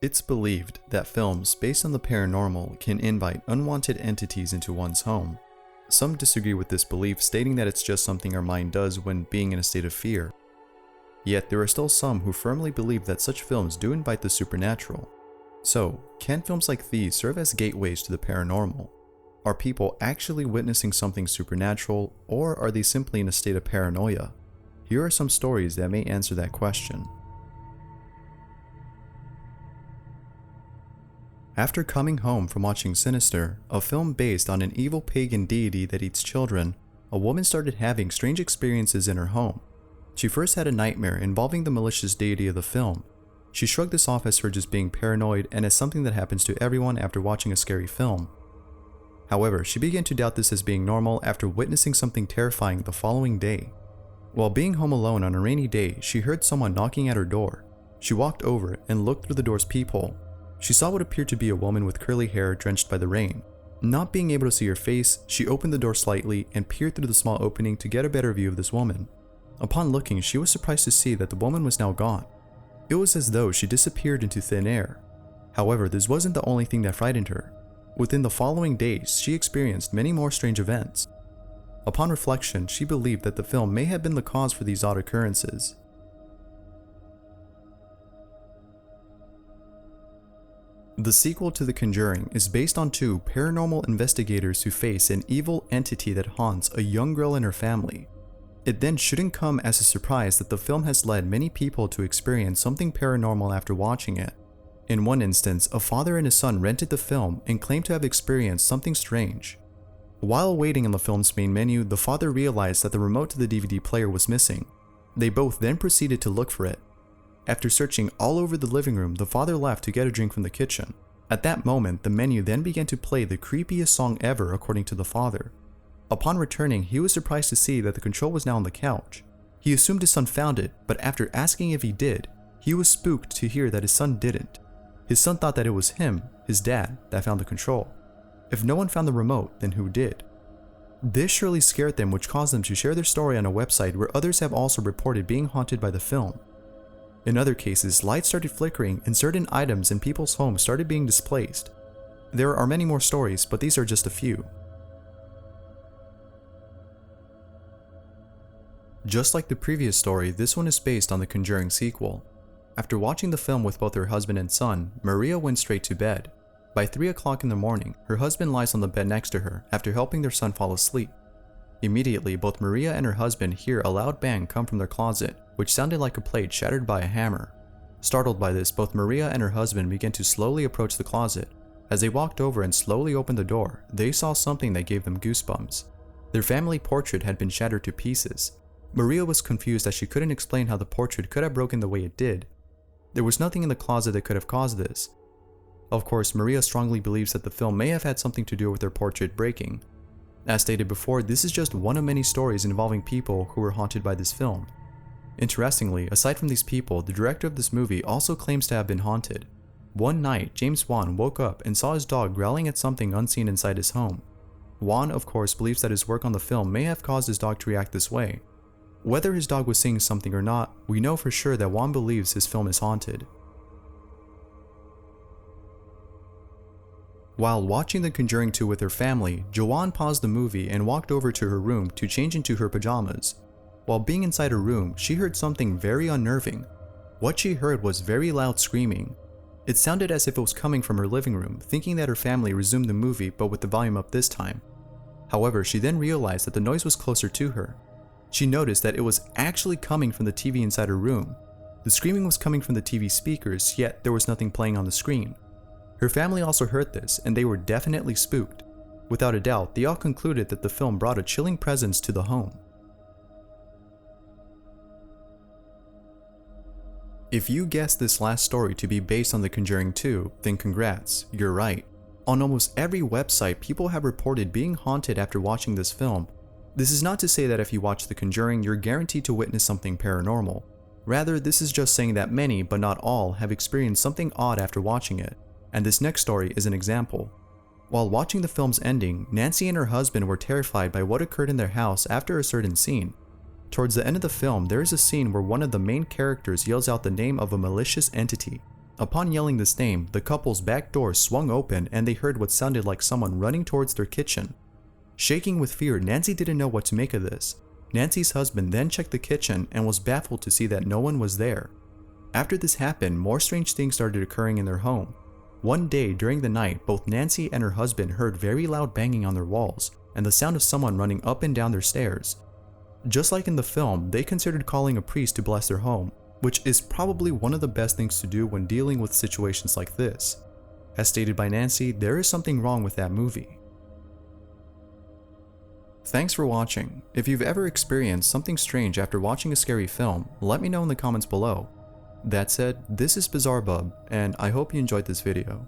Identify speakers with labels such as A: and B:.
A: It's believed that films based on the paranormal can invite unwanted entities into one's home. Some disagree with this belief, stating that it's just something our mind does when being in a state of fear. Yet there are still some who firmly believe that such films do invite the supernatural. So, can films like these serve as gateways to the paranormal? Are people actually witnessing something supernatural, or are they simply in a state of paranoia? Here are some stories that may answer that question. After coming home from watching Sinister, a film based on an evil pagan deity that eats children, a woman started having strange experiences in her home. She first had a nightmare involving the malicious deity of the film. She shrugged this off as her just being paranoid and as something that happens to everyone after watching a scary film. However, she began to doubt this as being normal after witnessing something terrifying the following day. While being home alone on a rainy day, she heard someone knocking at her door. She walked over and looked through the door's peephole. She saw what appeared to be a woman with curly hair drenched by the rain. Not being able to see her face, she opened the door slightly and peered through the small opening to get a better view of this woman. Upon looking, she was surprised to see that the woman was now gone. It was as though she disappeared into thin air. However, this wasn't the only thing that frightened her. Within the following days, she experienced many more strange events. Upon reflection, she believed that the film may have been the cause for these odd occurrences. The sequel to The Conjuring is based on two paranormal investigators who face an evil entity that haunts a young girl and her family. It then shouldn't come as a surprise that the film has led many people to experience something paranormal after watching it. In one instance, a father and his son rented the film and claimed to have experienced something strange. While waiting on the film's main menu, the father realized that the remote to the DVD player was missing. They both then proceeded to look for it. After searching all over the living room, the father left to get a drink from the kitchen. At that moment, the menu then began to play the creepiest song ever according to the father. Upon returning, he was surprised to see that the control was now on the couch. He assumed his son found it, but after asking if he did, he was spooked to hear that his son didn't. His son thought that it was him, his dad, that found the control. If no one found the remote, then who did? This surely scared them, which caused them to share their story on a website where others have also reported being haunted by the film. In other cases, lights started flickering and certain items in people's homes started being displaced. There are many more stories, but these are just a few. Just like the previous story, this one is based on the Conjuring sequel. After watching the film with both her husband and son, Maria went straight to bed. By 3 o'clock in the morning, her husband lies on the bed next to her after helping their son fall asleep. Immediately, both Maria and her husband hear a loud bang come from their closet, which sounded like a plate shattered by a hammer. Startled by this, both Maria and her husband began to slowly approach the closet. As they walked over and slowly opened the door, they saw something that gave them goosebumps. Their family portrait had been shattered to pieces. Maria was confused as she couldn't explain how the portrait could have broken the way it did. There was nothing in the closet that could have caused this. Of course, Maria strongly believes that the film may have had something to do with their portrait breaking. As stated before, this is just one of many stories involving people who were haunted by this film. Interestingly, aside from these people, the director of this movie also claims to have been haunted. One night, James Wan woke up and saw his dog growling at something unseen inside his home. Wan, of course, believes that his work on the film may have caused his dog to react this way. Whether his dog was seeing something or not, we know for sure that Wan believes his film is haunted. While watching The Conjuring 2 with her family, Joanne paused the movie and walked over to her room to change into her pajamas. While being inside her room, she heard something very unnerving. What she heard was very loud screaming. It sounded as if it was coming from her living room, thinking that her family resumed the movie but with the volume up this time. However, she then realized that the noise was closer to her. She noticed that it was actually coming from the TV inside her room. The screaming was coming from the TV speakers, yet there was nothing playing on the screen. Her family also heard this, and they were definitely spooked. Without a doubt, they all concluded that the film brought a chilling presence to the home. If you guessed this last story to be based on The Conjuring 2, then congrats, you're right. On almost every website, people have reported being haunted after watching this film. This is not to say that if you watch The Conjuring, you're guaranteed to witness something paranormal. Rather, this is just saying that many, but not all, have experienced something odd after watching it. And this next story is an example. While watching the film's ending, Nancy and her husband were terrified by what occurred in their house after a certain scene. Towards the end of the film, there is a scene where one of the main characters yells out the name of a malicious entity. Upon yelling this name, the couple's back door swung open and they heard what sounded like someone running towards their kitchen. Shaking with fear, Nancy didn't know what to make of this. Nancy's husband then checked the kitchen and was baffled to see that no one was there. After this happened, more strange things started occurring in their home. One day during the night, both Nancy and her husband heard very loud banging on their walls and the sound of someone running up and down their stairs. Just like in the film, they considered calling a priest to bless their home, which is probably one of the best things to do when dealing with situations like this. As stated by Nancy, there is something wrong with that movie. Thanks for watching. If you've ever experienced something strange after watching a scary film, let me know in the comments below. That said, this is Bizarre Bub, and I hope you enjoyed this video.